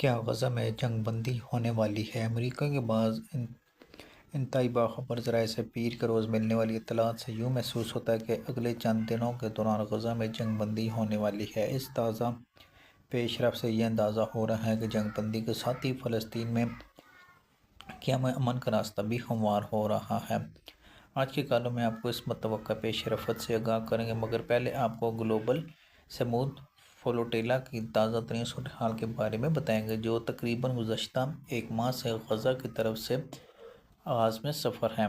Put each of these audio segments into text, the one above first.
کیا غزہ میں جنگ بندی ہونے والی ہے؟ امریکہ کے بعض انتہائی باخبر ذرائع سے پیر کے روز ملنے والی اطلاعات سے یوں محسوس ہوتا ہے کہ اگلے چند دنوں کے دوران غزہ میں جنگ بندی ہونے والی ہے۔ اس تازہ پیش رفت سے یہ اندازہ ہو رہا ہے کہ جنگ بندی کے ساتھ ہی فلسطین میں قیام امن کا راستہ بھی ہموار ہو رہا ہے۔ آج کے کالم میں آپ کو اس متوقع پیش رفت سے آگاہ کریں گے، مگر پہلے آپ کو گلوبل سمود فلوٹیلا کی تازہ ترین صورتحال کے بارے میں بتائیں گے، جو تقریباً گزشتہ ایک ماہ سے غزہ کی طرف سے آغاز میں سفر ہے۔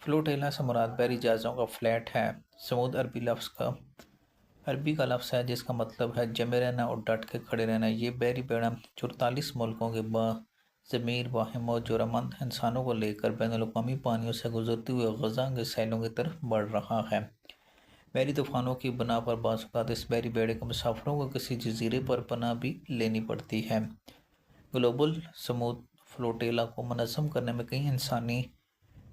فلوٹیلا سے مراد بحری جہازوں کا فلیٹ ہے۔ سمود عربی کا لفظ ہے جس کا مطلب ہے جمے رہنا اور ڈٹ کے کھڑے رہنا۔ یہ بحری بیڑا 44 ملکوں کے باضمیر باہم و جرأتمند انسانوں کو لے کر بین الاقوامی پانیوں سے گزرتے ہوئے غزہ کے ساحلوں کی طرف بڑھ رہا ہے۔ بحری طوفانوں کی بنا پر بعض اوقات اس بحری بیڑے کے مسافروں کو کسی جزیرے پر پناہ بھی لینی پڑتی ہے۔ گلوبل سمود فلوٹیلا کو منظم کرنے میں کئی انسانی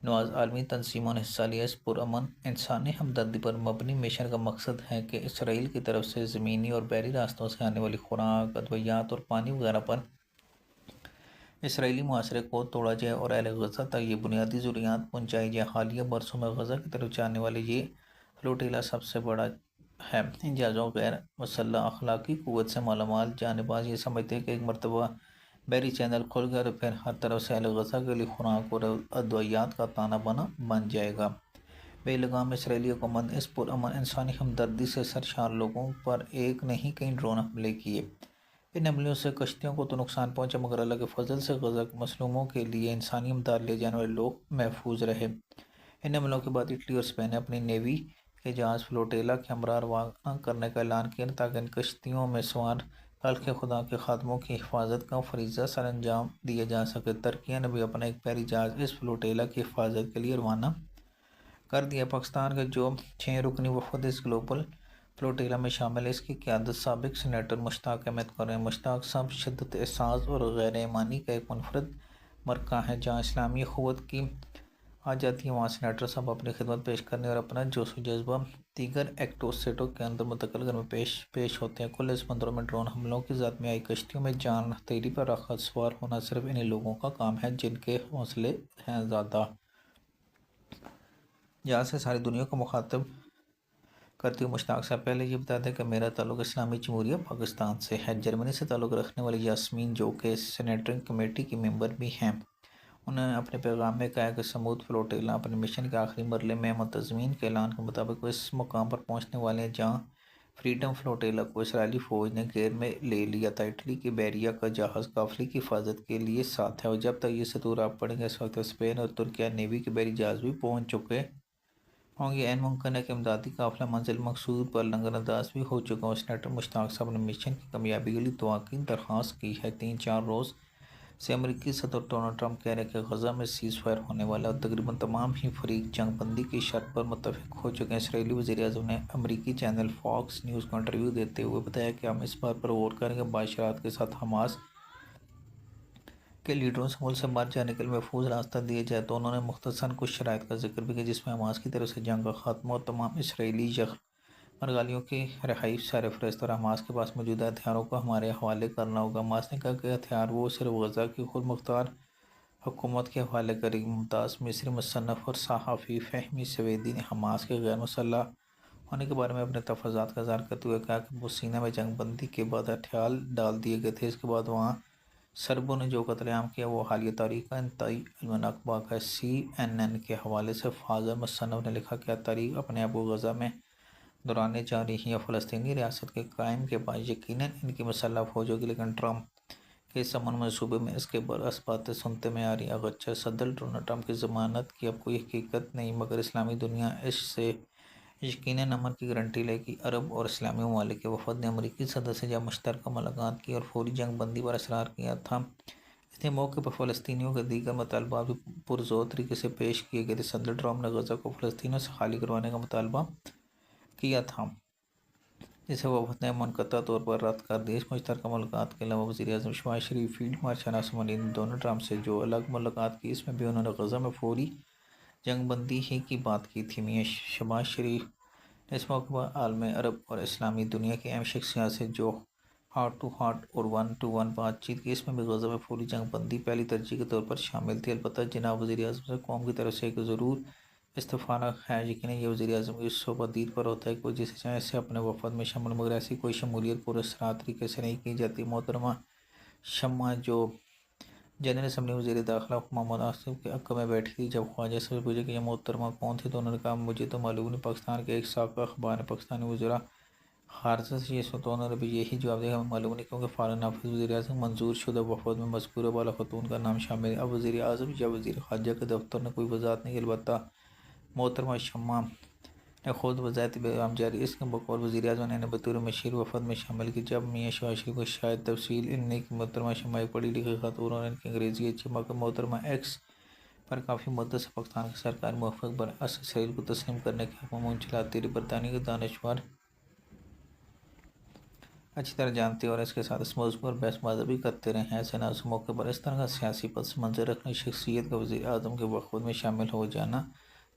نواز عالمی تنظیموں نے حصہ لیا۔ اس پرامن انسانی ہمدردی پر مبنی مشن کا مقصد ہے کہ اسرائیل کی طرف سے زمینی اور بحری راستوں سے آنے والی خوراک، ادویات اور پانی وغیرہ پر اسرائیلی محاصرے کو توڑا جائے اور اہل غزہ تک یہ بنیادی ضروریات پہنچائی جائیں۔ حالیہ برسوں میں غزہ کی طرف جانے والے یہ فلوٹیلا سب سے بڑا ہے۔ ان جہازوں غیر مسلح اخلاقی قوت سے مالا مال جانب باز یہ سمجھتے ہیں کہ ایک مرتبہ بحری چینل کھل گیا تو پھر ہر طرف سے اہل غزہ کے لیے خوراک اور ادویات کا تانا بانا بن جائے گا۔ بے لگام اسرائیلی حکومت نے اس پرامن انسانی ہمدردی سے سرشار لوگوں پر ایک نہیں کئی ڈرون حملے کیے۔ ان حملوں سے کشتیوں کو تو نقصان پہنچا، مگر اللہ کے فضل سے غزہ کے مظلوموں کے لیے انسانی امداد لے جانے والے لوگ محفوظ رہے۔ ان حملوں کے بعد اٹلی اور اسپین نے اپنی نیوی کے جہاز فلوٹیلا کے ہمراہ روانہ کرنے کا اعلان کیا تاکہ ان کشتیوں میں سوار خالق خدا کے خادموں کی حفاظت کا فریضہ سر انجام دیا جا سکے۔ ترکیہ نے بھی اپنا ایک بحری جہاز اس فلوٹیلا کی حفاظت کے لیے روانہ کر دیا۔ پاکستان کا جو 6 رکنی وفد اس گلوبل فلوٹیلا میں شامل ہے، اس کی قیادت سابق سینیٹر مشتاق احمد کر رہے ہیں۔ مشتاق صاحب شدت اعصاز اور غیر ایمانی کا ایک منفرد مرکہ ہیں۔ جہاں اسلامی اخوت کی آ جاتی ہے، وہاں سینیٹر صاحب اپنی خدمت پیش کرنے اور اپنا جوش و جذبہ دیگر ایکٹوسٹوں کے اندر منتقل کرنے میں پیش ہوتے ہیں۔ کھلے سمندروں میں ڈرون حملوں کی ذات میں آئی کشتیوں میں جان ہتھیلی پر رکھ کر سوار ہونا صرف انہی لوگوں کا کام ہے جن کے حوصلے ہیں زیادہ۔ جہاں سے ساری دنیا کو مخاطب کرتے ہوئے مشتاق صاحب پہلے یہ بتا دیں کہ میرا تعلق اسلامی جمہوریہ پاکستان سے ہے۔ جرمنی سے تعلق رکھنے والی یاسمین، جو کہ سینیٹرنگ کمیٹی کی ممبر بھی ہیں، انہوں نے اپنے پیغام میں کہا کہ سمود فلوٹیلا اپنے مشن کے آخری مرحلے میں منتظمین کے اعلان کے مطابق وہ اس مقام پر پہنچنے والے ہیں جہاں فریڈم فلوٹیلا کو اسرائیلی فوج نے گھیر میں لے لیا تھا۔ اٹلی کی بحریہ کا جہاز قافلے کی حفاظت کے لیے ساتھ ہے اور جب تک یہ ستور آپ پڑیں گے اس وقت اسپین اور ترکیہ نیوی کے بحری جہاز بھی پہنچ چکے ہوں گے۔ عین ممکن ہے کہ امدادی قافلہ منزل مقصود پر لنگر انداز بھی ہو چکا ہو۔ سینیٹر مشتاق صاحب نے مشن کی کامیابی کے لیے دعا کی درخواست کی ہے۔ 3-4 روز سے امریکی صدر ڈونلڈ ٹرمپ کہہ رہے ہیں کہ غزہ میں سیز فائر ہونے والا ہے اور تقریباً تمام ہی فریق جنگ بندی کی شرط پر متفق ہو چکے ہیں۔ اسرائیلی وزیر اعظم نے امریکی چینل فاکس نیوز کو انٹرویو دیتے ہوئے بتایا کہ ہم اس بات پر غور کریں کہ مباشرت کے ساتھ حماس کے لیڈروں سے ملک سے باہر جانے کے لیے محفوظ راستہ دیا جائے، تو انہوں نے مختصراً کچھ شرائط کا ذکر بھی کیا جس میں حماس کی طرف سے جنگ کا خاتمہ اور تمام اسرائیلی یرغمالیوں کی رہائی سرفہرست اور حماس کے پاس موجود ہتھیاروں کو ہمارے حوالے کرنا ہوگا۔ حماس نے کہا کہ ہتھیار وہ صرف غزہ کی خود مختار حکومت کے حوالے کرے گی۔ ممتاز مصری مصنف اور صحافی فہمی سویدی نے حماس کے غیر مسلح ہونے کے بارے میں اپنے تفاصلات کا اظہار کرتے ہوئے کہا کہ بوسینہ میں جنگ بندی کے بعد ہتھیار ڈال دیے گئے تھے، اس کے بعد وہاں سربوں نے جو قتل عام کیا وہ حالیہ تاریخ کا انتہائی المناک واقعہ ہے۔ CNN کے حوالے سے فاضل مصنف نے لکھا کہ تاریخ اپنے آپ کو غزہ میں دہرانے جا رہی ہے۔ فلسطینی ریاست کے قائم کے بعد یقیناً ان کی مسلح فوج ہوگی، لیکن ٹرمپ کے اس امن منصوبے میں اس کے برعکس باتیں سنتے میں آ رہی ہیں۔ اگرچہ صدر ڈونلڈ ٹرمپ کی ضمانت کی اب کوئی حقیقت نہیں، مگر اسلامی دنیا اس سے یقیناً امن کی گارنٹی لے گی۔ عرب اور اسلامی ممالک کے وفد نے امریکی صدر سے جب مشترکہ ملاقات کی اور فوری جنگ بندی پر اصرار کیا تھا، اس موقع پر فلسطینیوں کے دیگر مطالبات بھی پرزور طریقے سے پیش کیے گئے تھے۔ صدر ٹرمپ نے غزہ کو فلسطینیوں سے خالی کروانے کا مطالبہ کیا تھا، جسے وفد نے منقطع طور پر رد کر دیا۔ اس مشترکہ ملاقات کے علاوہ وزیر اعظم شہباز شریف، فیلڈ مارشل عاصم منیر نے ڈونلڈ ٹرمپ سے جو الگ ملاقات کی، اس میں بھی انہوں نے غزہ میں فوری جنگ بندی ہی کی بات کی تھی۔ میاں شہباز شریف نے اس موقع پر عالم عرب اور اسلامی دنیا کی اہم شخصیات سے جو ہارٹ ٹو ہارٹ اور 1-to-1 بات چیت کی، اس میں بھی غزہ میں فوری جنگ بندی پہلی ترجیح کے طور پر شامل تھی۔ البتہ جناب وزیر اعظم سے قوم کی طرف سے ایک ضرور استفانہ ہے، یقیناً یہ وزیر اعظم کی صوبہ دید پر ہوتا ہے، کوئی جسے چاہے اسے اپنے وفد میں شامل، مگر ایسی کوئی شمولیت پراسرار طریقے سے نہیں کی جاتی۔ محترمہ شمع جو جنرل اسمبلی وزیر داخلہ محمد آصف کے عقب میں بیٹھی تھی، جب خواجہ سے پوچھا کہ یہ محترمہ کون تھی تو انہوں نے کہا مجھے تو معلوم نہیں، پاکستان کے ایک سابقہ اخبار نے پاکستانی وزراء خارجہ سے یہ سنا تو انہوں نے بھی یہی جواب دیا ہمیں معلوم نہیں، کیونکہ فارغ نافذ وزیر اعظم منظور شدہ وفود میں مذکورہ بالا خاتون کا نام شامل ہے۔ اب وزیر اعظم یا وزیر خارجہ کے دفتر نے کوئی وضاحت نہیں کی، البتہ محترمہ شمع نے خود وضاحتی پیغام جاری اس کے بقول وزیر اعظم نے بطور مشیر وفد میں شامل کی۔ جب میاں شہباز شریف کو شاید تفصیل ان نہیں کہ محترمہ شمع ایک پڑھی لکھی خاتون اور ان کی انگریزی اچھی، مگر محترمہ ایکس پر کافی مدت سے پاکستان کے سرکاری موافق برعکس اسرائیل کو تسلیم کرنے کے حق میں مہم چلاتی رہی۔ برطانیہ کے دانشور اچھی طرح جانتے ہیں اور اس کے ساتھ اس موضوع پر بحث بازی بھی کرتے رہے ہیں۔ ایسے نازک موقع پر اس طرح کا سیاسی پس منظر رکھنے شخصیت کا وزیر اعظم کے وفود میں شامل ہو جانا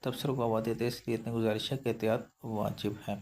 تبصروں کو آواز دیتے، اس لیے اتنی گزارش ہے کہ احتیاط واجب ہے۔